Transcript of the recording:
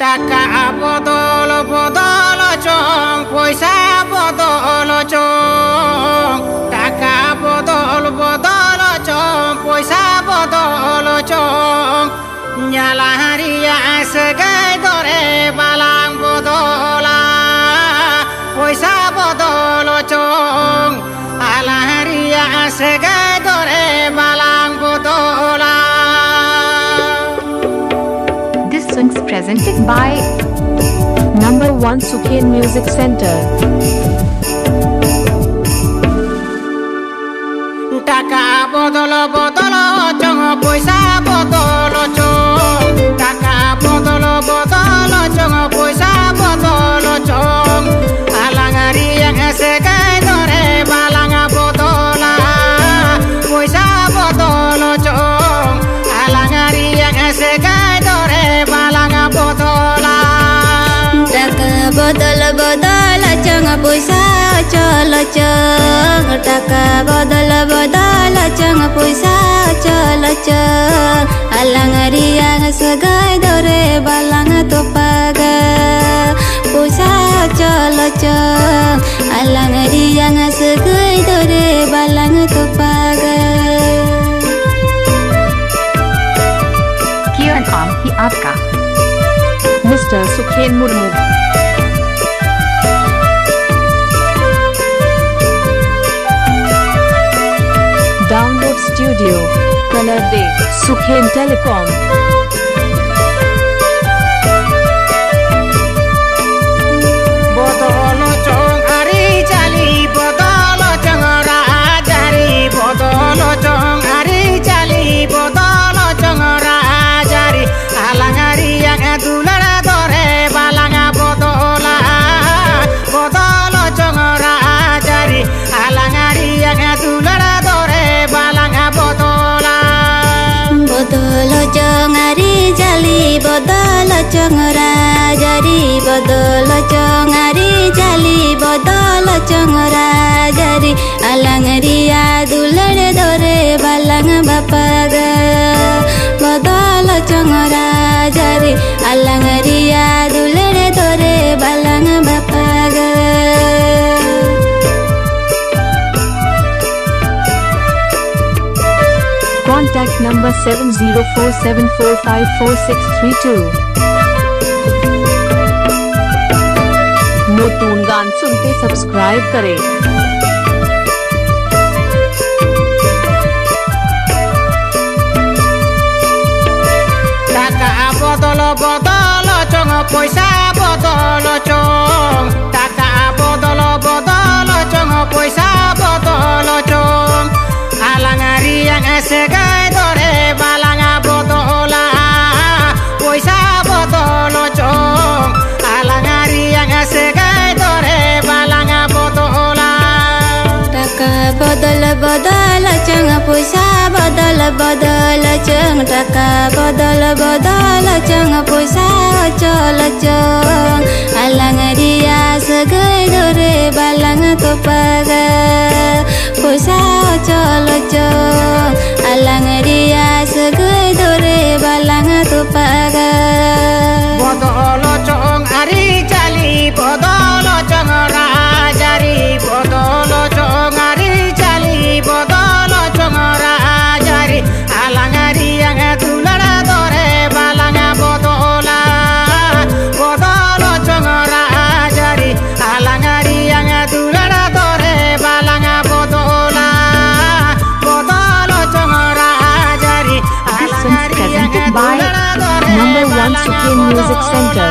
টাকা বদল বদল চং পয়সা বদল চং টাকা বদল বদল চং পয়সা বদল চং জ্বালাহারিয়া সেগাই ধরে বালাং বদলা পয়সা বদল চং আলাহারিয়া সেগাই ধরে বালাং বদলা. This song is presented by Number 1 Sukhen Music Center. টাকা বদল বদল চং পয়সা বদল চং টাকা বদল বদল চং পয়সা বদল চং আলাঙারি এসে গাই ধরে বালাঙা বদলা পয়সা বদল চং আলাঙারি এসে গাই ধরে বালাঙা বদলা. টাকা বদল বদল চং পয়সা চল চং টাকা বদল বদল চং পয়সা চল চং আলাঙারি সেগাই ধরে বালাঙ তো পাগা পয়সা চল চং আলাঙারি সেগাই ধরে বালাঙ তো পাগা. किरण आम ही आपका मिस्टर सुखेन Murmu. Download Studio Color Day Sukhen Telecom. বদল চং আরি চালি বদল চং রাজারি বদল চং আরি চালি বদল চং রাজারি আলাঙারি দুলারা ধরে বালাঙা বদলা বদল চং রাজারি আলাঙারি দুলারা ধরে বালাঙা বদলা. বদল চঙারি জালি বদল চং রাজারি বদল চঙারি জালি বদল চং রাজারি আলাঙরিয়া দুলড়ে ধরে বালাঙ বাপাগা বদল চং রাজারি আলাঙরিয়া দুলড়ে ধরে বালাঙ বাপাগা. Contact number 7047454632. नतून गान सुनते सब्सक्राइब करें. টাকা বদল বদল চং পয়সা বদল চং টাকা বদল বদল চং পয়সা বদল চং আলাঙারি এসে গাই ধরে বালাঙা বদলা পয়সা বদল চং আলাঙারি এসে গাই ধরে বালাঙা বদলা. টাকা বদল বদল চং পয়সা বদল বদল চং টাকা বদল বদল চং পয়সা চল চং আলাঙরিয়া সেগাই ধরে বালাঙ তো পাগা পয়সা চল চং আলাঙরিয়া সেগাই ধরে বালাঙ তো পাগা. বদল চং আরি চালি বদল চং রাজারি বদল চং আরি চালি বদল চং রাজারি আলাঙারি দুলারা ধরে বালাঙা বদলা বদল চং রাজারি আলাঙারি দুলারা ধরে বালাঙা বদলা বদল চং রাজারি This song is presented by Number 1 Sukhen Music Center.